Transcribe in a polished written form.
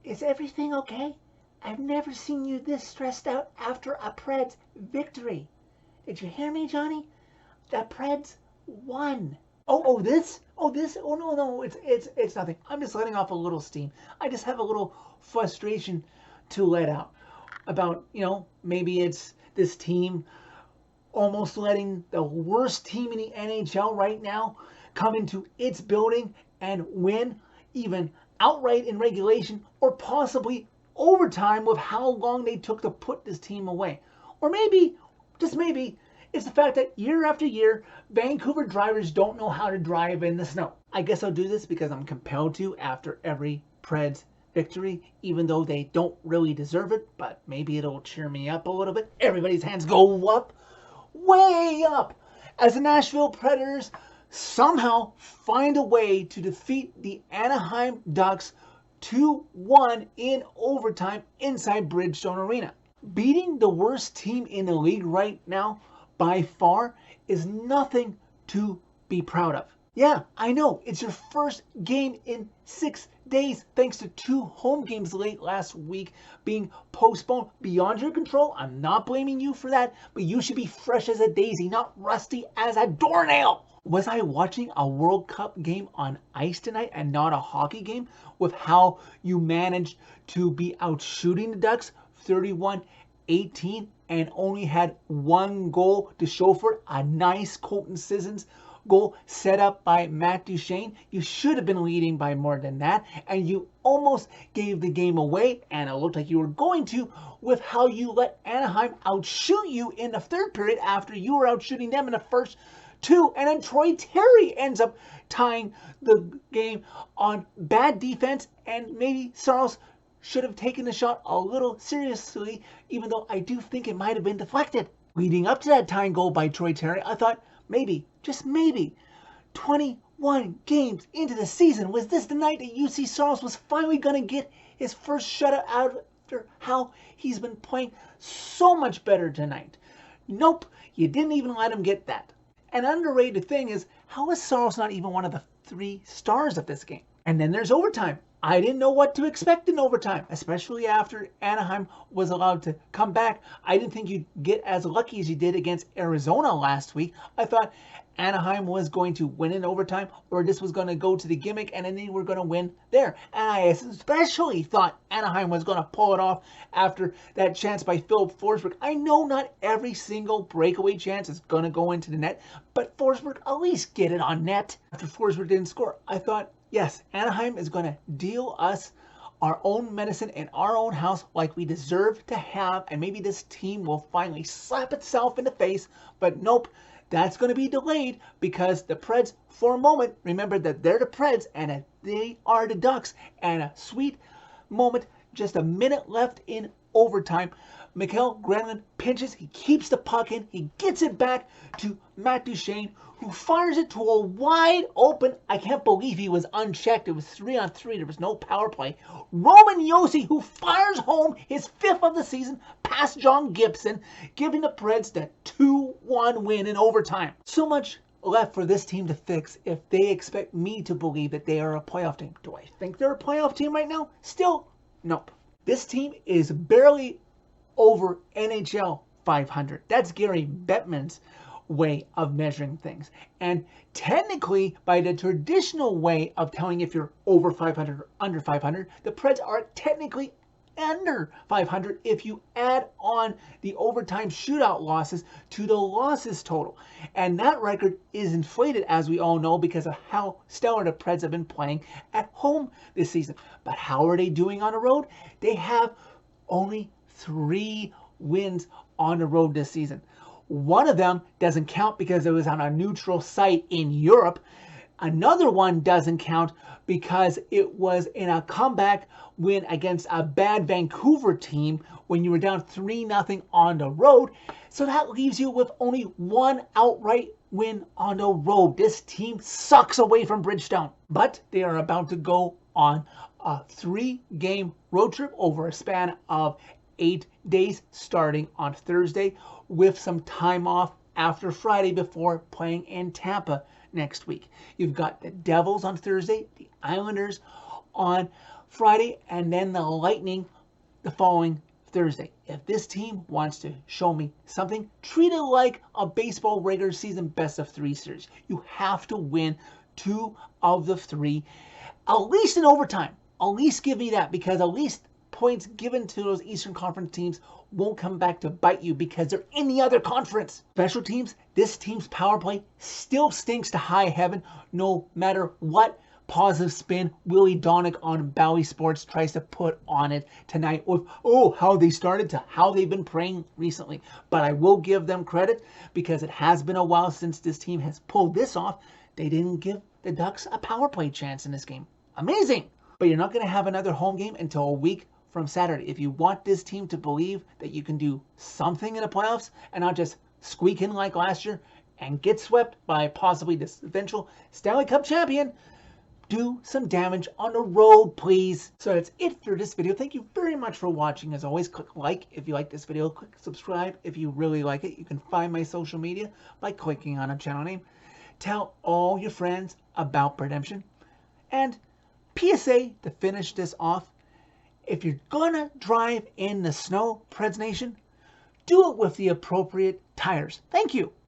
Is everything okay? I've never seen you this stressed out after a Preds victory. Did you hear me, Johnny? The Preds won. Oh, no, it's nothing. I'm just letting off a little steam. I just have a little frustration to let out about, maybe it's this team almost letting the worst team in the NHL right now come into its building and win, even outright in regulation or possibly overtime with how long they took to put this team away. Or maybe, just maybe, it's the fact that year after year, Vancouver drivers don't know how to drive in the snow. I guess I'll do this because I'm compelled to after every Preds victory, even though they don't really deserve it, but maybe it'll cheer me up a little bit. Everybody's hands go up, way up, as the Nashville Predators somehow find a way to defeat the Anaheim Ducks 2-1 in overtime inside Bridgestone Arena. Beating the worst team in the league right now by far is nothing to be proud of. Yeah, I know, it's your first game in 6 days thanks to 2 home games late last week being postponed beyond your control. I'm not blaming you for that, but you should be fresh as a daisy, not rusty as a doornail. Was I watching a World Cup game on ice tonight and not a hockey game with how you managed to be out shooting the Ducks 31-18 and only had 1 goal to show for it? A nice Colton Sissons goal set up by Matt Duchene. You should have been leading by more than that, and you almost gave the game away, and it looked like you were going to with how you let Anaheim outshoot you in the third period after you were outshooting them in the first 2, and then Troy Terry ends up tying the game on bad defense, and maybe Saros should have taken the shot a little seriously, even though I do think it might have been deflected. Leading up to that tying goal by Troy Terry, I thought maybe, just maybe, 21 games into the season, was this the night that UC Saros was finally going to get his first shutout after how he's been playing so much better tonight? Nope, you didn't even let him get that. An underrated thing is, how is Saros not even one of the 3 stars of this game? And then there's overtime. I didn't know what to expect in overtime, especially after Anaheim was allowed to come back. I didn't think you'd get as lucky as you did against Arizona last week. I thought Anaheim was going to win in overtime, or this was going to go to the gimmick and then they were going to win there. And I especially thought Anaheim was going to pull it off after that chance by Philip Forsberg. I know not every single breakaway chance is going to go into the net, but Forsberg at least get it on net. After Forsberg didn't score, I thought, yes, Anaheim is going to deal us our own medicine in our own house like we deserve to have, and maybe this team will finally slap itself in the face, but nope. That's going to be delayed because the Preds, for a moment, remember that they're the Preds and they are the Ducks. And a sweet moment, just a minute left in overtime. Mikael Granlund pinches, he keeps the puck in, he gets it back to Matt Duchene, who fires it to a wide open, I can't believe he was unchecked, it was 3-on-3, there was no power play, Roman Josi, who fires home his 5th of the season past John Gibson, giving the Preds the 2-1 win in overtime. So much left for this team to fix if they expect me to believe that they are a playoff team. Do I think they're a playoff team right now? Still, nope. This team is barely over NHL 500. That's Gary Bettman's way of measuring things. And technically, by the traditional way of telling if you're over 500 or under 500, the Preds are technically under 500 if you add on the overtime shootout losses to the losses total. And that record is inflated, as we all know, because of how stellar the Preds have been playing at home this season. But how are they doing on the road? They have only 3 wins on the road this season. One of them doesn't count because it was on a neutral site in Europe. Another one doesn't count because it was in a comeback win against a bad Vancouver team when you were down 3-0 on the road. So that leaves you with only 1 outright win on the road. This team sucks away from Bridgestone. But they are about to go on a 3-game road trip over a span of 8 days starting on Thursday with some time off after Friday before playing in Tampa next week. You've got the Devils on Thursday, the Islanders on Friday, and then the Lightning the following Thursday. If this team wants to show me something, treat it like a baseball regular season best of 3 series. You have to win 2 of the 3, at least in overtime. At least give me that, because at least points given to those Eastern Conference teams won't come back to bite you because they're in the other conference. Special teams, this team's power play still stinks to high heaven, no matter what positive spin Willie Donick on Bally Sports tries to put on it tonight with, oh, how they started to how they've been playing recently. But I will give them credit, because it has been a while since this team has pulled this off. They didn't give the Ducks a power play chance in this game. Amazing! But you're not going to have another home game until a week from Saturday. If you want this team to believe that you can do something in the playoffs and not just squeak in like last year and get swept by possibly this eventual Stanley Cup champion, do some damage on the road, please. So that's it for this video. Thank you very much for watching. As always, click like if you like this video. Click subscribe if you really like it. You can find my social media by clicking on a channel name. Tell all your friends about Redemption. And PSA to finish this off: if you're gonna drive in the snow, Preds Nation, do it with the appropriate tires. Thank you.